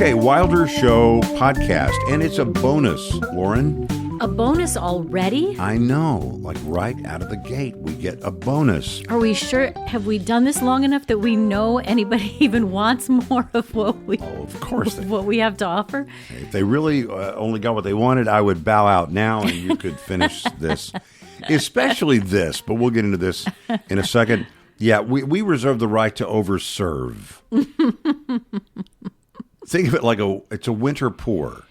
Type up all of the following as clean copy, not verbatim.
Okay, Wilder Show podcast, and it's a bonus, Lauren. A bonus already? I know, like right out of the gate, we get a bonus. Are we sure? Have we done this long enough that we know anybody even wants more of what we? Oh, of course. What we have to offer? If they really only got what they wanted, I would bow out now, and you could finish this, especially this. But we'll get into this in a second. Yeah, we reserve the right to overserve. Think of it like it's a winter pour.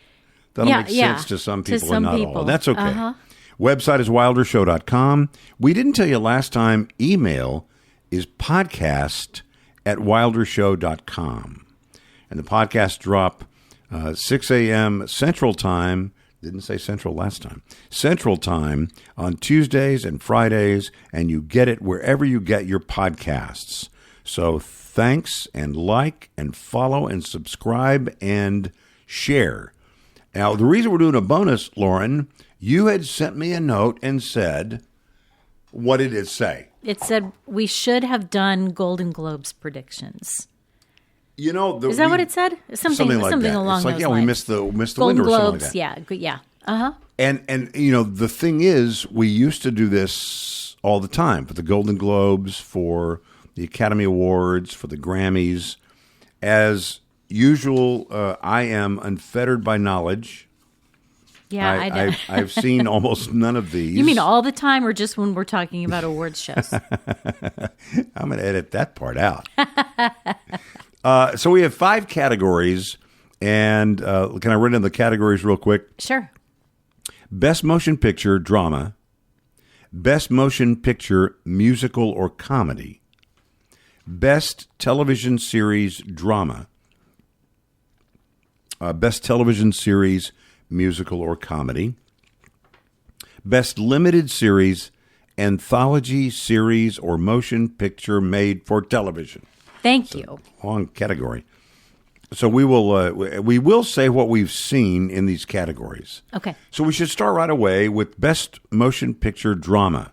That'll make sense to some people and not all. That's okay. Uh-huh. Website is wildershow.com. We didn't tell you last time, email is podcast@wildershow.com. And the podcasts drop 6 a.m. Central Time. Didn't say Central last time. Central Time on Tuesdays and Fridays, and you get it wherever you get your podcasts. So thanks, and like, and follow, and subscribe, and share. Now, the reason we're doing a bonus, Lauren, you had sent me a note and said, what did it say? It said we should have done Golden Globes predictions. You know, is that what it said? Something like that. Along it's like, those yeah, lines. we missed the Golden window or Globes, something like that. yeah. Uh-huh. And you know, the thing is, we used to do this all the time for the Golden Globes, for the Academy Awards, for the Grammys. As usual, I am unfettered by knowledge. Yeah, I've seen almost none of these. You mean all the time, or just when we're talking about awards shows? I'm going to edit that part out. So we have 5 categories, and can I run in the categories real quick? Sure. Best Motion Picture Drama, Best Motion Picture Musical or Comedy, Best Television Series Drama, Best Television Series Musical or Comedy, Best Limited Series, Anthology Series or Motion Picture Made for Television. Thank you. Long category. So we will say what we've seen in these categories. Okay. So we should start right away with Best Motion Picture Drama.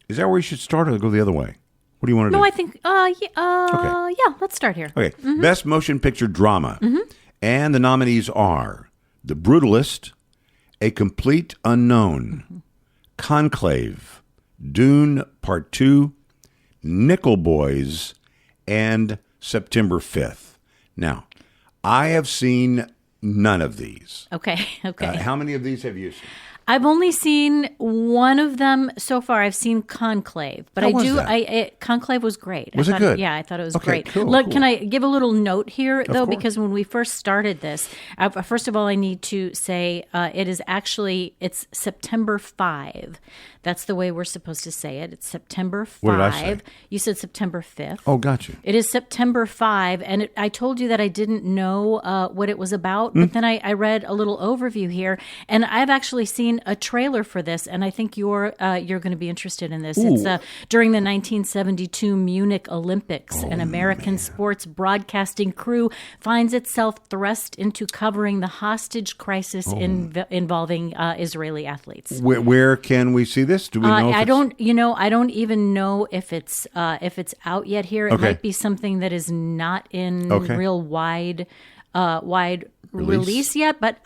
Is that where we should start, or go the other way? What do you want to do? No, I think, yeah, let's start here. Okay. Mm-hmm. Best Motion Picture Drama. Mm-hmm. And the nominees are The Brutalist, A Complete Unknown, mm-hmm. Conclave, Dune Part 2, Nickel Boys, and September 5th. Now, I have seen none of these. Okay. How many of these have you seen? I've only seen one of them so far. I've seen Conclave, but Conclave was great. Was it good? Yeah, I thought it was okay, great. Cool, Look, cool. Can I give a little note here, though? Of course. Because when we first started this, first of all, I need to say it's September 5. That's the way we're supposed to say it. It's September 5. What did I say? You said September 5th. Oh, gotcha. It is September 5, and I told you that I didn't know what it was about, but then I read a little overview here, and I've actually seen a trailer for this, and I think you're going to be interested in this. Ooh. It's during the 1972 Munich Olympics, an American sports broadcasting crew finds itself thrust into covering the hostage crisis involving Israeli athletes. Where can we see this? Do we know? I don't even know if it's out yet here. It might be something that is not in real wide release yet, but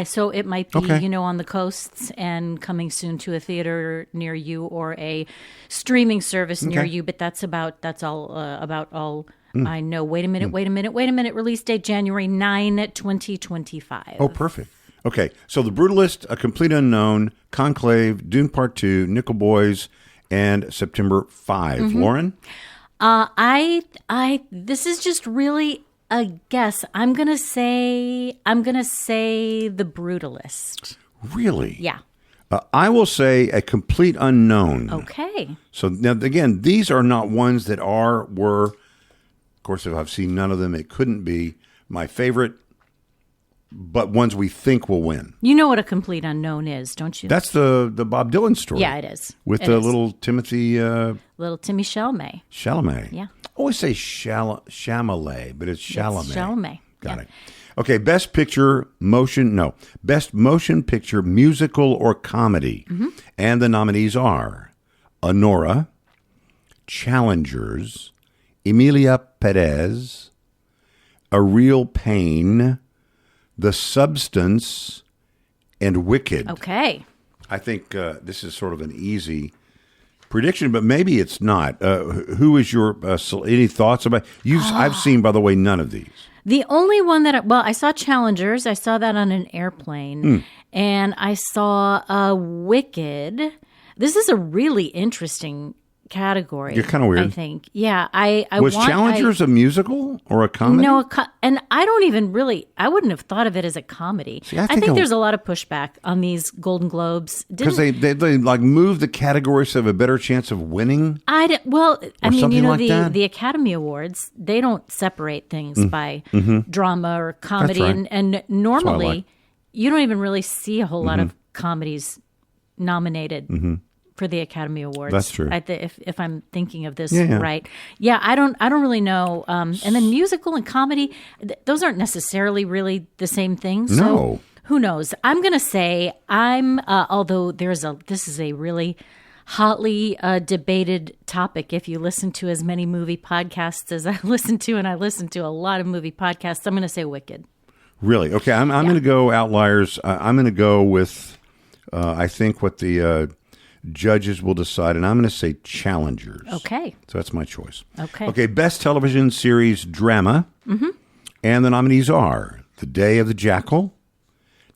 so it might be on the coasts and coming soon to a theater near you or a streaming service near you. But that's all I know. Wait a minute. Release date January 9, 2025. Oh, perfect. Okay, so The Brutalist, A Complete Unknown, Conclave, Dune Part 2, Nickel Boys, and September 5. Mm-hmm. Lauren? This is just really a guess. I'm gonna say The Brutalist. Really? Yeah. I will say A Complete Unknown. Okay. So now again, these are not ones that were. Of course, if I've seen none of them, it couldn't be my favorite. But ones we think will win. You know what A Complete Unknown is, don't you? That's the Bob Dylan story. Yeah, it is. With little Timothy... little Timmy Chalamet. Chalamet. Yeah. I always say Chalamet, but it's Chalamet. It's Chalamet. Got it. Okay, Best Motion Picture Musical or Comedy. Mm-hmm. And the nominees are Honora, Challengers, Emilia Perez, A Real Pain, The Substance, and Wicked. Okay. I think this is sort of an easy prediction, but maybe it's not. Who is your any thoughts about? I've seen, by the way, none of these. The only one I saw Challengers. I saw that on an airplane, and I saw Wicked. This is a really interesting category. You're kind of weird. I think. Yeah. Was Challengers a musical or a comedy? No, and I don't even really. I wouldn't have thought of it as a comedy. See, I think there's a lot of pushback on these Golden Globes because they like move the categories to have a better chance of winning. I mean, the Academy Awards, they don't separate things by drama or comedy, right. and normally you don't even really see a whole lot of comedies nominated for the Academy Awards. That's true. If I'm thinking of this right. Yeah, I don't really know. And then musical and comedy, those aren't necessarily really the same thing. So no. Who knows? I'm going to say although this is a really hotly debated topic. If you listen to as many movie podcasts as I listen to, and I listen to a lot of movie podcasts, I'm going to say Wicked. Really? Okay. I'm going to go outliers. I'm going to go with, I think what the judges will decide, and I'm going to say Challengers. Okay. So that's my choice. Okay. Best television series drama. And the nominees are The Day of the Jackal,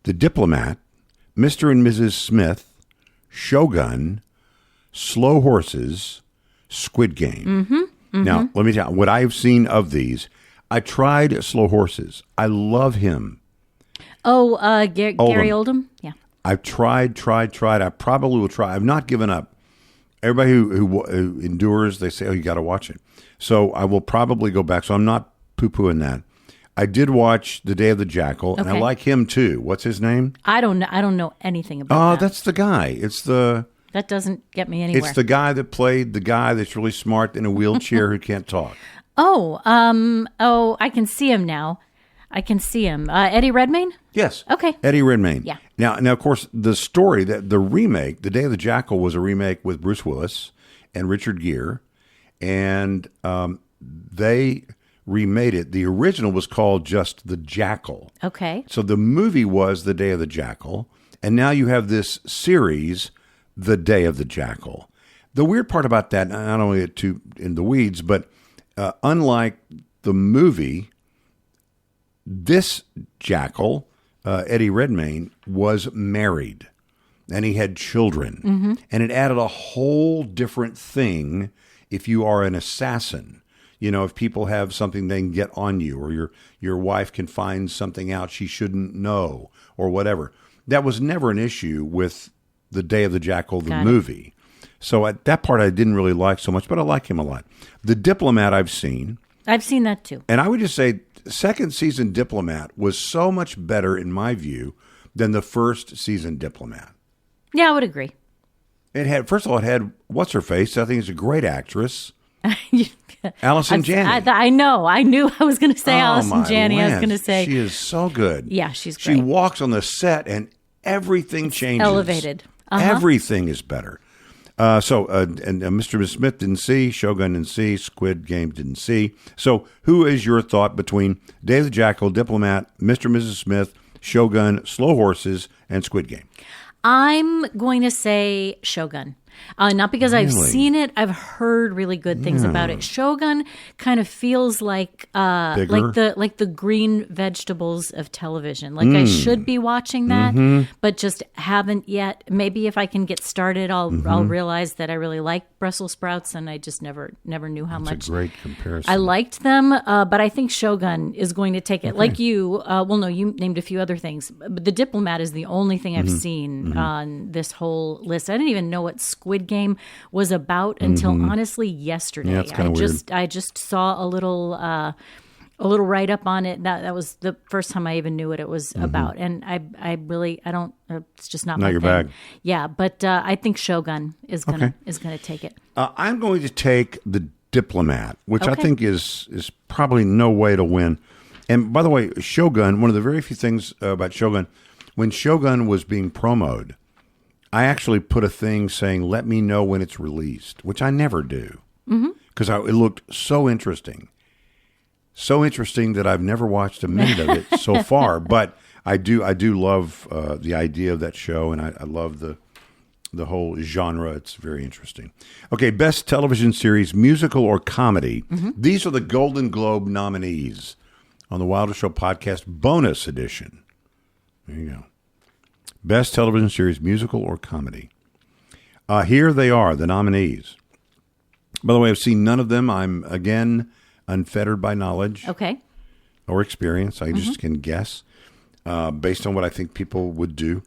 The Diplomat, Mr. and Mrs. Smith, Shogun, Slow Horses, Squid Game. Now, let me tell you, what I've seen of these, I tried Slow Horses. I love him. Oh, Gary Oldham? Yeah. I've tried. I probably will try. I've not given up. Everybody who endures, they say, oh, you got to watch it. So I will probably go back. So I'm not poo-pooing that. I did watch The Day of the Jackal, and I like him too. What's his name? I don't know anything about that. That's the guy. That doesn't get me anywhere. It's the guy that played the guy that's really smart in a wheelchair who can't talk. I can see him now. Eddie Redmayne? Yes. Okay. Eddie Redmayne. Yeah. Now, of course, the story, the remake, The Day of the Jackal, was a remake with Bruce Willis and Richard Gere, and they remade it. The original was called just The Jackal. Okay. So the movie was The Day of the Jackal, and now you have this series, The Day of the Jackal. The weird part about that, I don't want to get too in the weeds, but unlike the movie, this jackal, Eddie Redmayne, was married, and he had children, and it added a whole different thing if you are an assassin. You know, if people have something they can get on you, or your wife can find something out she shouldn't know, or whatever. That was never an issue with The Day of the Jackal, the movie. So at that part I didn't really like so much, but I like him a lot. The Diplomat I've seen. I've seen that too. And I would just say second season Diplomat was so much better in my view than the first season Diplomat. Yeah, I would agree. It had, first of all, it had what's her face. I think is a great actress. Allison Janney. I know. I knew I was going to say Allison Janney. Lance. I was going to say she is so good. Yeah, she's great. She walks on the set and everything changes. Elevated. Everything is better. And Mr. and Mrs. Smith didn't see, Shogun didn't see, Squid Game didn't see. So who is your thought between Day of the Jackal, Diplomat, Mr. and Mrs. Smith, Shogun, Slow Horses, and Squid Game? I'm going to say Shogun. Not because I've seen it, I've heard really good things about it. Shogun kind of feels like the green vegetables of television. Like I should be watching that, but just haven't yet. Maybe if I can get started, I'll realize that I really like Brussels sprouts, and I just never knew how much. That's a great comparison. I liked them, but I think Shogun is going to take it. Okay. Like you, you named a few other things, but The Diplomat is the only thing I've seen on this whole list. I didn't even know what Squid Game was about until honestly yesterday. Yeah, it's kind of weird. I just saw a little write up on it. That was the first time I even knew what it was about, and I don't. It's just not my your thing. bag. Yeah, but I think Shogun is gonna take it. I'm going to take The Diplomat, which I think is probably no way to win. And by the way, Shogun, one of the very few things about Shogun, when Shogun was being promoted, I actually put a thing saying, let me know when it's released, which I never do because it looked so interesting. so interesting that I've never watched a minute of it so far. But I do love the idea of that show, and I love the whole genre. It's very interesting. Okay, best television series, musical or comedy. These are the Golden Globe nominees on the Wilder Show podcast bonus edition. There you go. Best television series, musical or comedy. Here they are, the nominees. By the way, I've seen none of them. I'm, again, unfettered by knowledge. Okay. Or experience. I just can guess based on what I think people would do.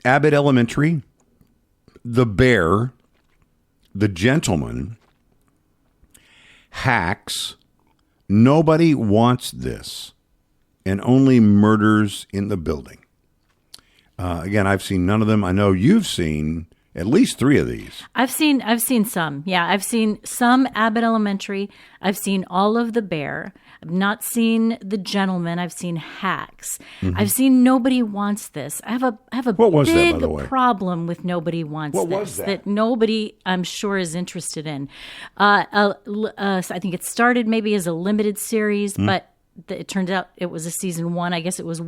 Abbott Elementary, The Bear, The Gentleman, Hacks, Nobody Wants This, and Only Murders in the Building. Again, I've seen none of them. I know you've seen at least 3 of these. I've seen some. Yeah, I've seen some Abbott Elementary. I've seen all of The Bear. I've not seen The Gentleman. I've seen Hacks. I've seen Nobody Wants This. I have a what was big that, by the way? problem with Nobody Wants what This. Was that? That nobody, I'm sure, is interested in. I think it started maybe as a limited series, but it turned out it was a season 1. I guess it was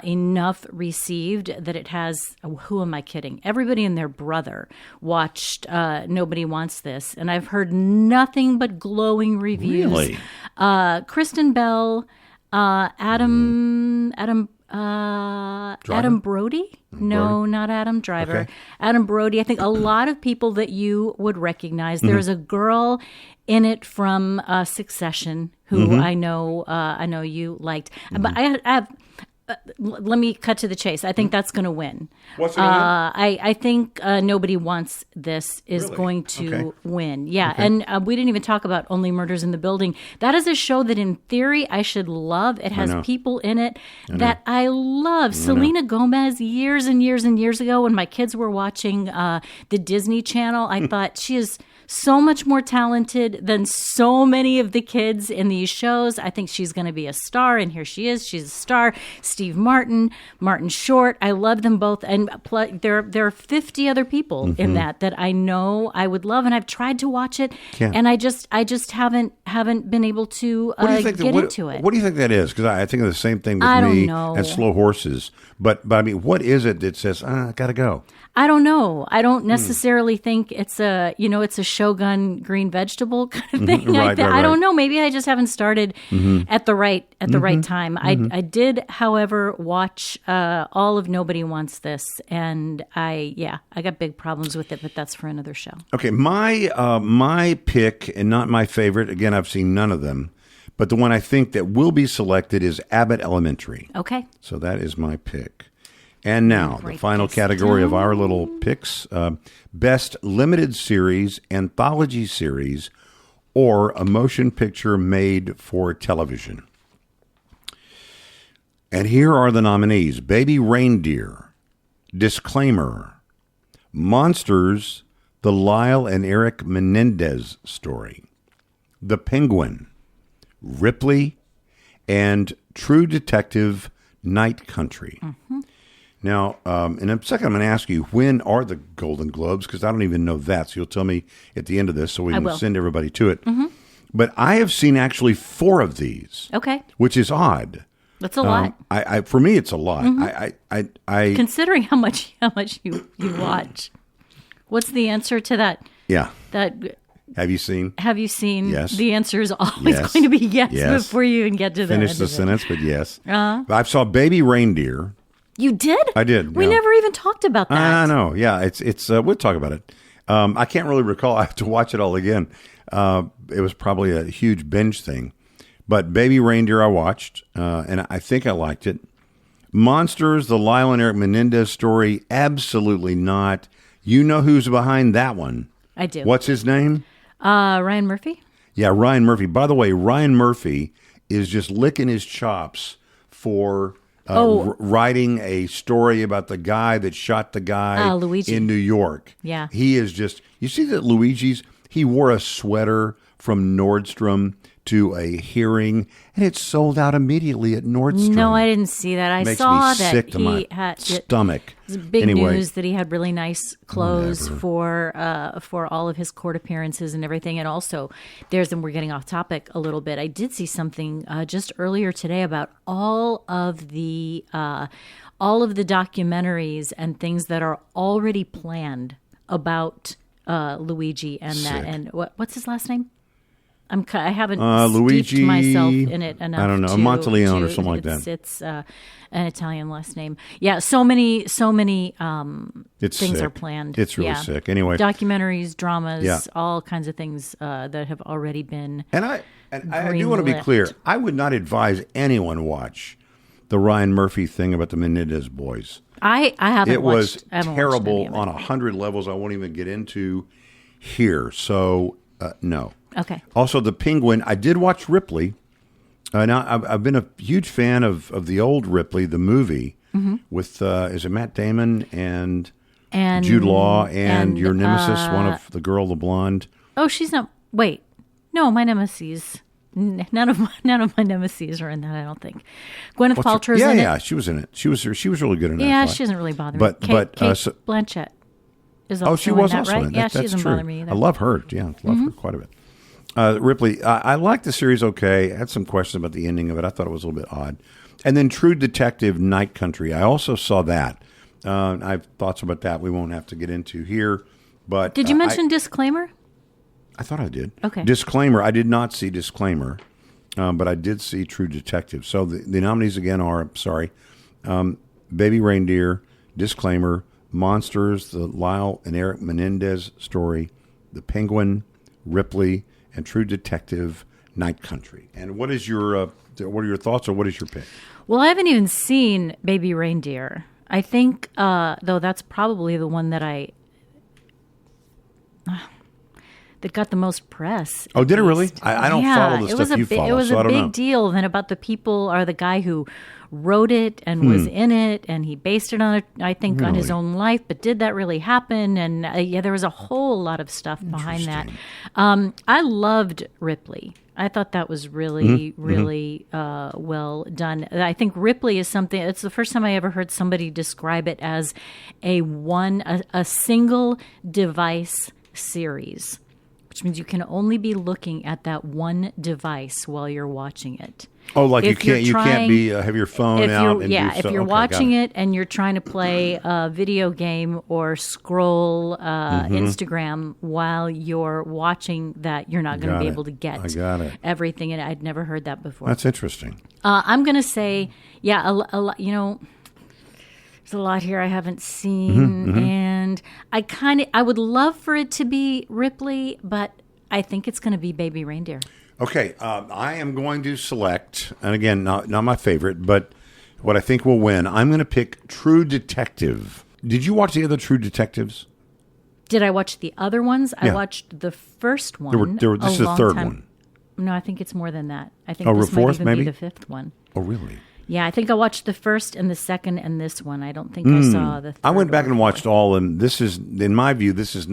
enough received that it has, who am I kidding? Everybody and their brother watched Nobody Wants This, and I've heard nothing but glowing reviews. Really? Kristen Bell, Adam Brody? No, not Adam Driver. Okay. Adam Brody. I think a lot of people that you would recognize. There's a girl in it from Succession who I know you liked. But I have. Let me cut to the chase. I think that's going to win. What's going to win? I think Nobody Wants This is going to win. Yeah, and we didn't even talk about Only Murders in the Building. That is a show that in theory I should love. It has people in it that I love. Selena Gomez, years and years and years ago when my kids were watching the Disney Channel, I thought she is so much more talented than so many of the kids in these shows. I think she's going to be a star, and here she is. She's a star. Steve Martin, Martin Short. I love them both, and there are 50 other people in that I know I would love, and I've tried to watch it, and I just haven't been able to get into it. What do you think that is? Because I think of the same thing with me and Slow Horses. But I mean, what is it that says I gotta go? I don't know. I don't necessarily think it's a Shogun green vegetable kind of thing. Right. I don't know. Maybe I just haven't started at the right time. I did, however, watch all of Nobody Wants This, and I got big problems with it, but that's for another show. Okay, my pick, and not my favorite. Again, I've seen none of them, but the one I think that will be selected is Abbott Elementary. Okay. So that is my pick. And now, the final category of our little picks, Best Limited Series, Anthology Series, or a Motion Picture Made for Television. And here are the nominees: Baby Reindeer, Disclaimer, Monsters, the Lyle and Eric Menendez Story, The Penguin, Ripley, and True Detective Night Country. Now, in a second, I'm going to ask you, when are the Golden Globes? Because I don't even know that. So you'll tell me at the end of this so we can send everybody to it. But I have seen actually 4 of these. Okay. Which is odd. That's a lot. For me, it's a lot. I considering how much you watch. What's the answer to that? Yeah. That. Have you seen? Yes. The answer is always going to be yes before you even get to the Finish end the of sentence, but yes. I saw Baby Reindeer. You did? I did. We never even talked about that. I know. Yeah, it's. We'll talk about it. I can't really recall. I have to watch it all again. It was probably a huge binge thing. But Baby Reindeer I watched, and I think I liked it. Monsters, the Lyle and Eric Menendez Story, absolutely not. You know who's behind that one. I do. What's his name? Ryan Murphy? Yeah, Ryan Murphy. By the way, Ryan Murphy is just licking his chops for writing a story about the guy that shot the guy Luigi. in New York. Yeah. He is just, you see that Luigi's, he wore a sweater from Nordstrom to a hearing, and it sold out immediately at Nordstrom. No, I didn't see that. I saw that sick to my stomach. It was big news that he had really nice clothes for all of his court appearances and everything. And also, we're getting off topic a little bit. I did see something just earlier today about all of the documentaries and things that are already planned about Luigi and that. And what's his last name? I haven't Luigi, steeped myself in it enough. I don't know, Monteleone or something like that. It's an Italian last name. Yeah, so many things sick. are planned. It's really sick. Anyway, documentaries, dramas, all kinds of things that have already been. And I do want to be clear. I would not advise anyone watch the Ryan Murphy thing about the Menendez boys. I haven't. It was terrible on 100 levels. I won't even get into here. So no. Okay. Also, the Penguin. I did watch Ripley. Now, I've been a huge fan of the old Ripley, the movie, with, is it Matt Damon and Jude Law and your nemesis, one of the girl, the blonde? Oh, she's not. Wait. No, my nemesis. None of my nemesis are in that, I don't think. Gwyneth Paltrow's in it. Yeah, she was in it. She was really good in that. Yeah, she doesn't really bother me. But Kate Blanchett is also she was in that, also right? in it. Yeah, That's she doesn't true. bother me either. I love her. Yeah, I love her quite a bit. Ripley, I liked the series okay. I had some questions about the ending of it. I thought it was a little bit odd. And then True Detective Night Country. I also saw that. I have thoughts about that we won't have to get into here. But did you mention Disclaimer? I thought I did. Okay. Disclaimer. I did not see Disclaimer, but I did see True Detective. So the nominees again are, Baby Reindeer, Disclaimer, Monsters, the Lyle and Eric Menendez story, The Penguin, Ripley, and True Detective Night Country. And what are your thoughts, or what is your pick? Well, I haven't even seen Baby Reindeer. I think, though, that's probably the one that that got the most press. Oh, did it really? I don't follow the stuff you follow, it was so I a don't know. big deal. Then about the people, or the guy who wrote it and was in it, and he based it on, I think, on his own life. But did that really happen? And there was a whole lot of stuff behind that. I loved Ripley. I thought that was really, really well done. I think Ripley is something. It's the first time I ever heard somebody describe it as a single device series, which means you can only be looking at that one device while you're watching it. Oh, like you can't be have your phone out and do stuff. If you're watching it and you're trying to play a video game or scroll Instagram while you're watching that, you're not going to be able to get everything. And I'd never heard that before. That's interesting. I'm going to say, a lot. There's a lot here I haven't seen, and I would love for it to be Ripley, but I think it's going to be Baby Reindeer. Okay, I am going to select, and again, not my favorite, but what I think will win. I'm going to pick True Detective. Did you watch the other True Detectives? Did I watch the other ones? Yeah. I watched the first one. This is the third one. No, I think it's more than that. I think this might even be the fifth one. Oh, really? Yeah, I think I watched the first and the second and this one. I don't think I saw the third. I went back and watched all, and this is, in my view, this is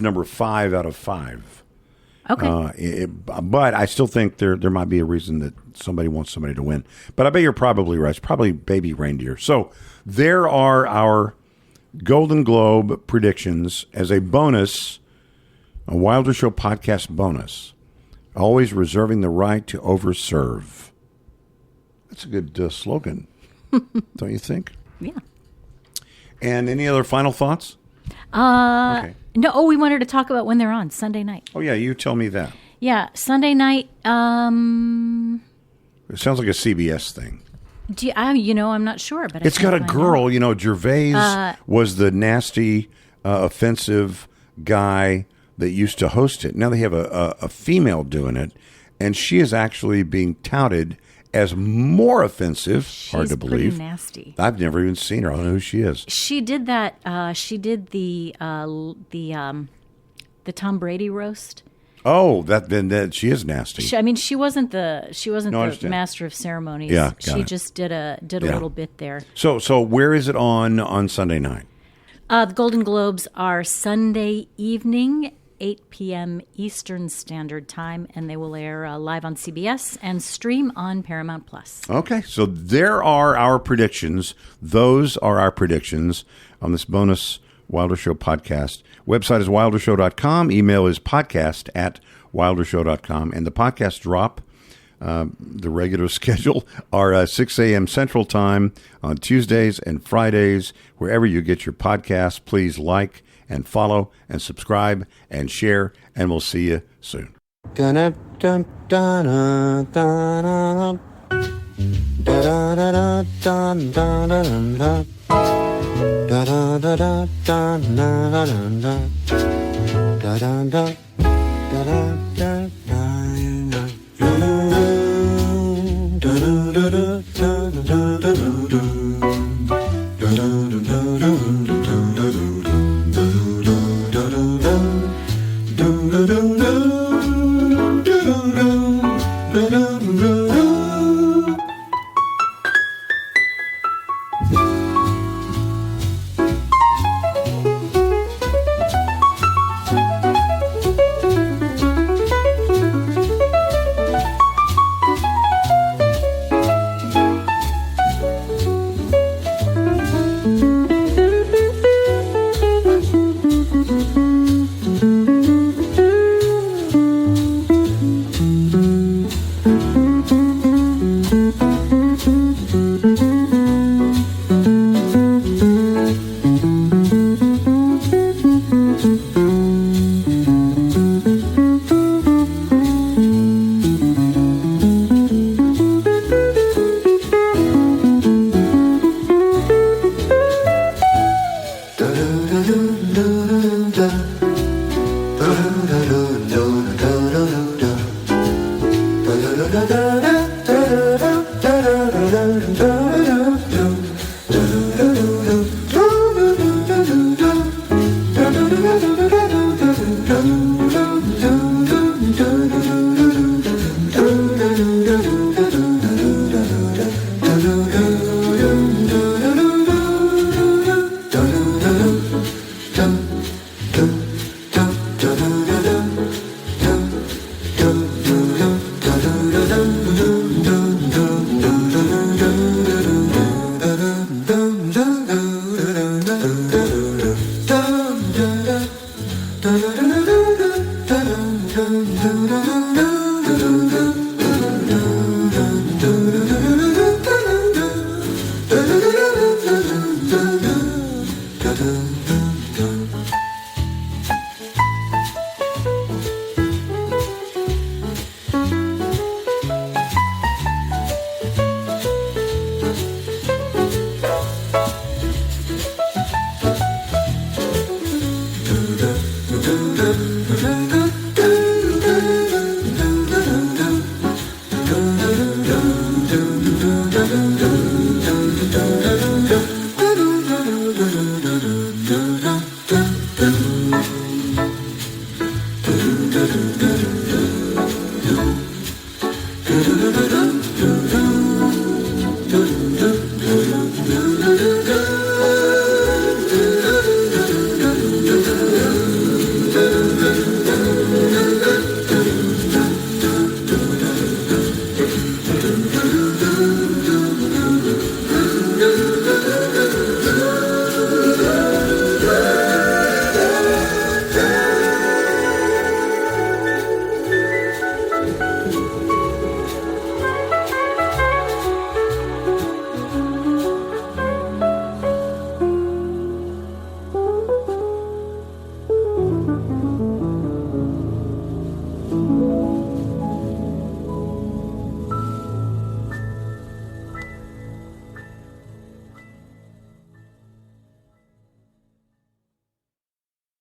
number 5 out of 5. Okay. But I still think there might be a reason that somebody wants somebody to win. But I bet you're probably right. It's probably Baby Reindeer. So there are our Golden Globe predictions as a bonus, a Wilder Show podcast bonus. Always reserving the right to overserve. That's a good slogan, don't you think? Yeah. And any other final thoughts? Okay. No. Oh, we wanted to talk about when they're on Sunday night. Oh yeah, you tell me that. Yeah, Sunday night. It sounds like a CBS thing. I'm not sure, but it's got a girl. Gervais was the nasty, offensive guy that used to host it. Now they have a female doing it, and she is actually being touted as more offensive. She's hard to believe. Pretty nasty. I've never even seen her. I don't know who she is. She did that. She did the Tom Brady roast. Oh, then she is nasty. She wasn't the master of ceremonies. Yeah, she just did a little bit there. So where is it on Sunday night? The Golden Globes are Sunday evening 8 p.m. Eastern Standard Time, and they will air live on CBS and stream on Paramount Plus. Okay, so there are our predictions. Those are our predictions on this bonus Wilder Show podcast. Website is wildershow.com. Email is podcast@wildershow.com. And the podcast drop, the regular schedule, are 6 a.m. Central Time on Tuesdays and Fridays. Wherever you get your podcasts, please like and follow and subscribe and share, and we'll see you soon. Do